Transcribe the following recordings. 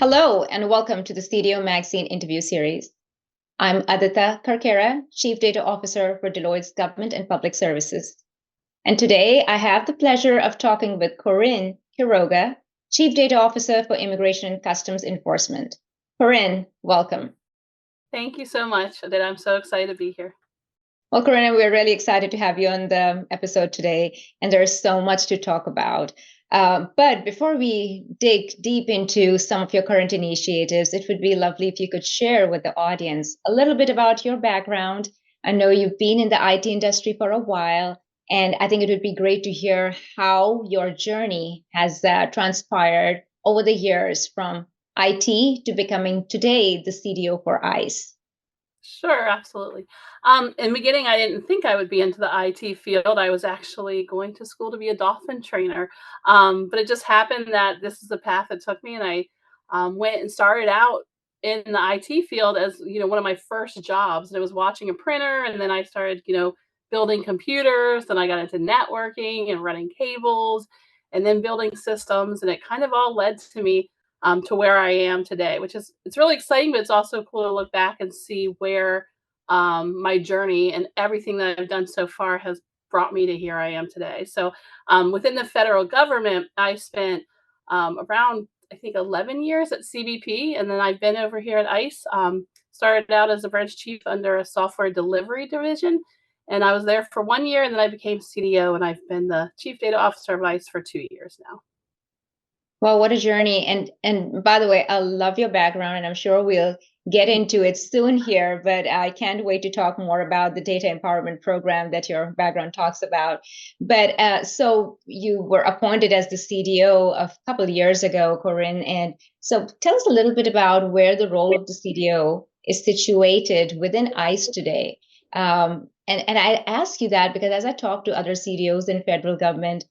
Hello, and welcome to the CDO Magazine interview series. I'm Adita Karkera, Chief Data Officer for Deloitte's Government and Public Services. And today I have the pleasure of talking with Carin Quiroga, Chief Data Officer for Immigration and Customs Enforcement. Carin, welcome. Thank you so much, Adita. I'm so excited to be here. Well, Corinna, we're really excited to have you on the episode today, and there's so much to talk about. But before we dig deep into some of your current initiatives, it would be lovely if you could share with the audience a little bit about your background. I know you've been in the IT industry for a while, and I think it would be great to hear how your journey has transpired over the years from IT to becoming today the CDO for ICE. Sure, absolutely. In the beginning, I didn't think I would be into the IT field. I was actually going to school to be a dolphin trainer. But it just happened that this is the path that took me, and I went and started out in the IT field as, one of my first jobs. And I was watching a printer, and then I started, building computers. Then I got into networking and running cables, and then building systems. And it kind of all led to where I am today, it's really exciting, but it's also cool to look back and see where my journey and everything that I've done so far has brought me to here I am today. So within the federal government, I spent around, I think, 11 years at CBP, and then I've been over here at ICE. Started out as a branch chief under a software delivery division, and I was there for 1 year, and then I became CDO, and I've been the chief data officer of ICE for 2 years now. Well, what a journey. And by the way, I love your background, and I'm sure we'll get into it soon here, but I can't wait to talk more about the data empowerment program that your background talks about. But so you were appointed as the CDO a couple of years ago, Corinne. And so tell us a little bit about where the role of the CDO is situated within ICE today. And I ask you that because as I talk to other CDOs in federal government,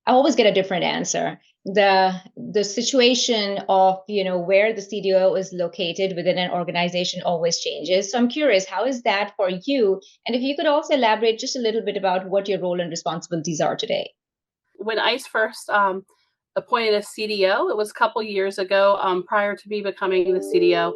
I always get a different answer. The situation of where the CDO is located within an organization always changes. So I'm curious, how is that for you? And if you could also elaborate just a little bit about what your role and responsibilities are today. When ICE first appointed a CDO, it was a couple years ago, prior to me becoming the CDO,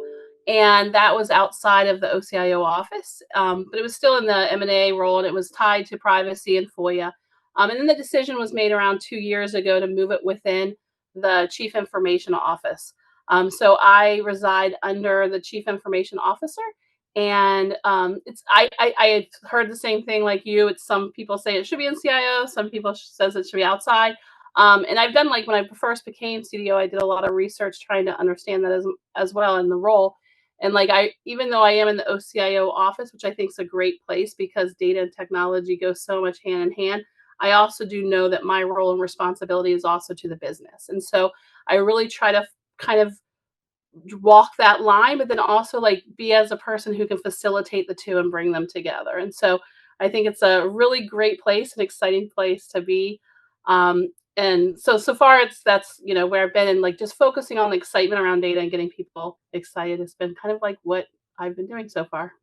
and that was outside of the OCIO office, but it was still in the M&A role, and it was tied to privacy and FOIA. And then the decision was made around 2 years ago to move it within the Chief Information Office. So I reside under the Chief Information Officer, and I heard the same thing like you. It's some people say it should be in CIO, some people says it should be outside. And I've done, like, when I first became CDO, I did a lot of research trying to understand that as well in the role. And like even though I am in the OCIO office, which I think is a great place because data and technology go so much hand in hand, I also do know that my role and responsibility is also to the business. And so I really try to kind of walk that line, but then also like be as a person who can facilitate the two and bring them together. And so I think it's a really great place, an exciting place to be. And so far that's where I've been, and like just focusing on the excitement around data and getting people excited has been kind of like what I've been doing so far.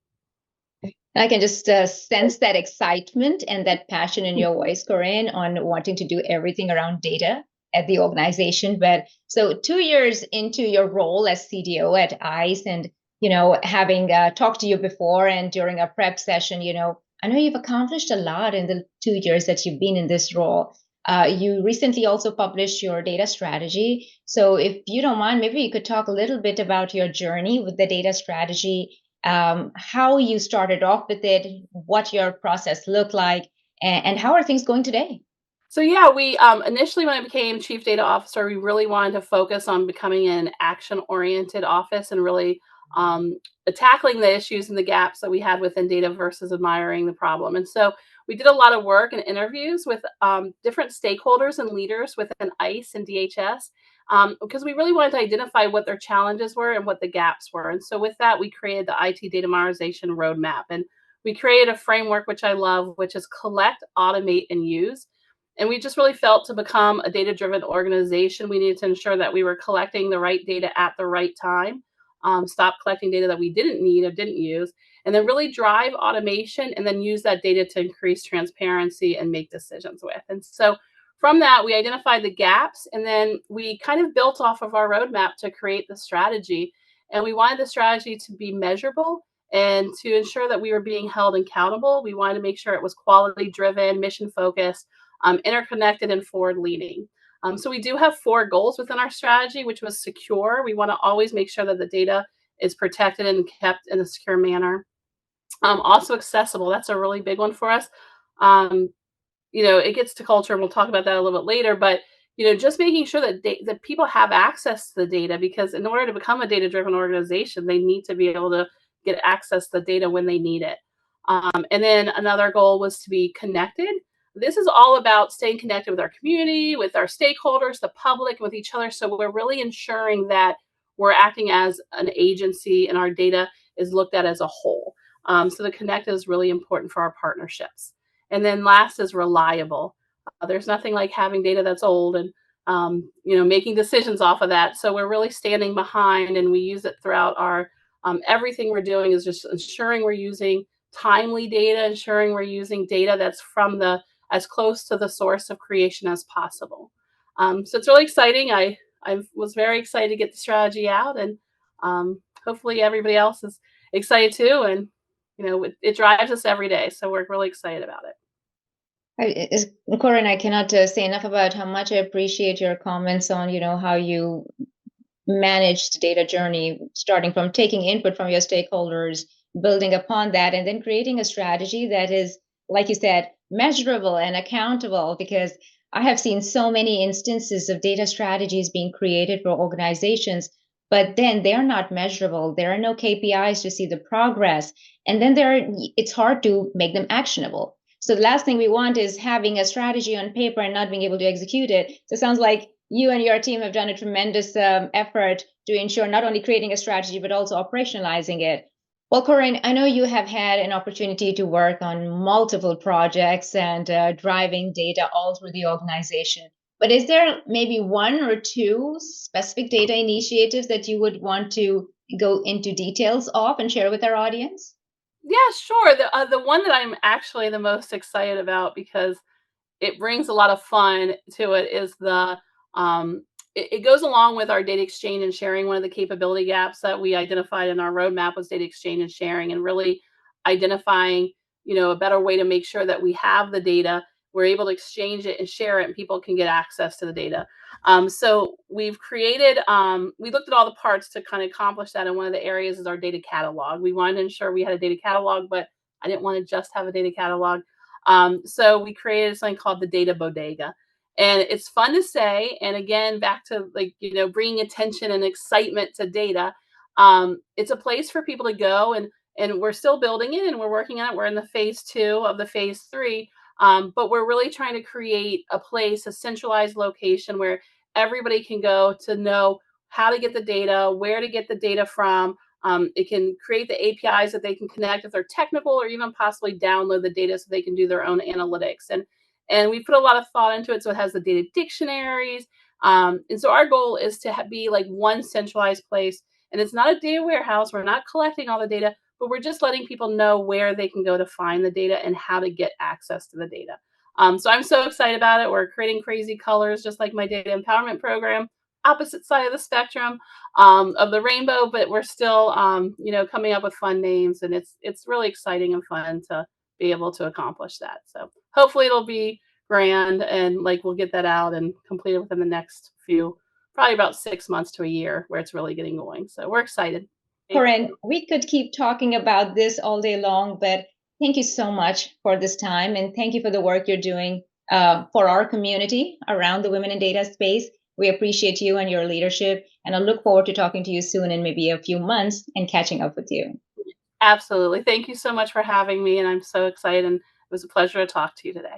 I can just sense that excitement and that passion in your voice, Corinne, on wanting to do everything around data at the organization. But so 2 years into your role as CDO at ICE, and having talked to you before and during a prep session, I know you've accomplished a lot in the 2 years that you've been in this role. You recently also published your data strategy. So if you don't mind, maybe you could talk a little bit about your journey with the data strategy, how you started off with it, what your process looked like, and how are things going today? So yeah, we initially, when I became chief data officer, we really wanted to focus on becoming an action-oriented office and really tackling the issues and the gaps that we had within data versus admiring the problem. And so we did a lot of work and interviews with different stakeholders and leaders within ICE and DHS, because we really wanted to identify what their challenges were and what the gaps were. And so with that, we created the IT data modernization roadmap, and we created a framework which I love, which is collect, automate, and use. And we just really felt to become a data-driven organization, we needed to ensure that we were collecting the right data at the right time, stop collecting data that we didn't need or didn't use, and then really drive automation and then use that data to increase transparency and make decisions with. And so from that, we identified the gaps, and then we kind of built off of our roadmap to create the strategy. And we wanted the strategy to be measurable and to ensure that we were being held accountable. We wanted to make sure it was quality driven, mission focused, interconnected, and forward leaning. So we do have 4 goals within our strategy, which was secure. We want to always make sure that the data is protected and kept in a secure manner. Also accessible. That's a really big one for us. Um, it gets to culture, and we'll talk about that a little bit later. But just making sure that that people have access to the data, because in order to become a data-driven organization, they need to be able to get access to the data when they need it. And then another goal was to be connected. This is all about staying connected with our community, with our stakeholders, the public, with each other. So we're really ensuring that we're acting as an agency and our data is looked at as a whole. So the connect is really important for our partnerships. And then last is reliable. There's nothing like having data that's old and making decisions off of that. So we're really standing behind, and we use it throughout our everything we're doing is just ensuring we're using timely data, ensuring we're using data that's from the as close to the source of creation as possible. So it's really exciting. I was very excited to get the strategy out, and hopefully everybody else is excited too. And it drives us every day, so we're really excited about it. Corinne, I cannot say enough about how much I appreciate your comments on, how you managed data journey, starting from taking input from your stakeholders, building upon that, and then creating a strategy that is, like you said, measurable and accountable. Because I have seen so many instances of data strategies being created for organizations, but then they're not measurable. There are no KPIs to see the progress, and then it's hard to make them actionable. So the last thing we want is having a strategy on paper and not being able to execute it. So it sounds like you and your team have done a tremendous effort to ensure not only creating a strategy, but also operationalizing it. Well, Corinne, I know you have had an opportunity to work on multiple projects and driving data all through the organization. But is there maybe 1 or 2 specific data initiatives that you would want to go into details of and share with our audience? Yeah, sure. The one that I'm actually the most excited about, because it brings a lot of fun to it, is it goes along with our data exchange and sharing. One of the capability gaps that we identified in our roadmap was data exchange and sharing, and really identifying a better way to make sure that we have the data, we're able to exchange it and share it, and people can get access to the data. So we looked at all the parts to kind of accomplish that, and one of the areas is our data catalog. We wanted to ensure we had a data catalog, but I didn't want to just have a data catalog. So we created something called the Data Bodega, and it's fun to say. And again, back to bringing attention and excitement to data. It's a place for people to go, and we're still building it, and we're working on it. We're in the phase 2 of the phase 3. But we're really trying to create a place, a centralized location where everybody can go to know how to get the data, where to get the data from. It can create the APIs that they can connect if they're technical, or even possibly download the data so they can do their own analytics. And we put a lot of thought into it. So it has the data dictionaries. And so our goal is to be like one centralized place. And it's not a data warehouse. We're not collecting all the data, but we're just letting people know where they can go to find the data and how to get access to the data. So I'm so excited about it. We're creating crazy colors, just like my data empowerment program, opposite side of the spectrum of the rainbow, but we're still, coming up with fun names, and it's really exciting and fun to be able to accomplish that. So hopefully it'll be grand, and like we'll get that out and complete it within the next probably about 6 months to a year, where it's really getting going. So we're excited. Corinne, we could keep talking about this all day long, but thank you so much for this time. And thank you for the work you're doing for our community around the women in data space. We appreciate you and your leadership. And I look forward to talking to you soon in maybe a few months and catching up with you. Absolutely. Thank you so much for having me. And I'm so excited. And it was a pleasure to talk to you today.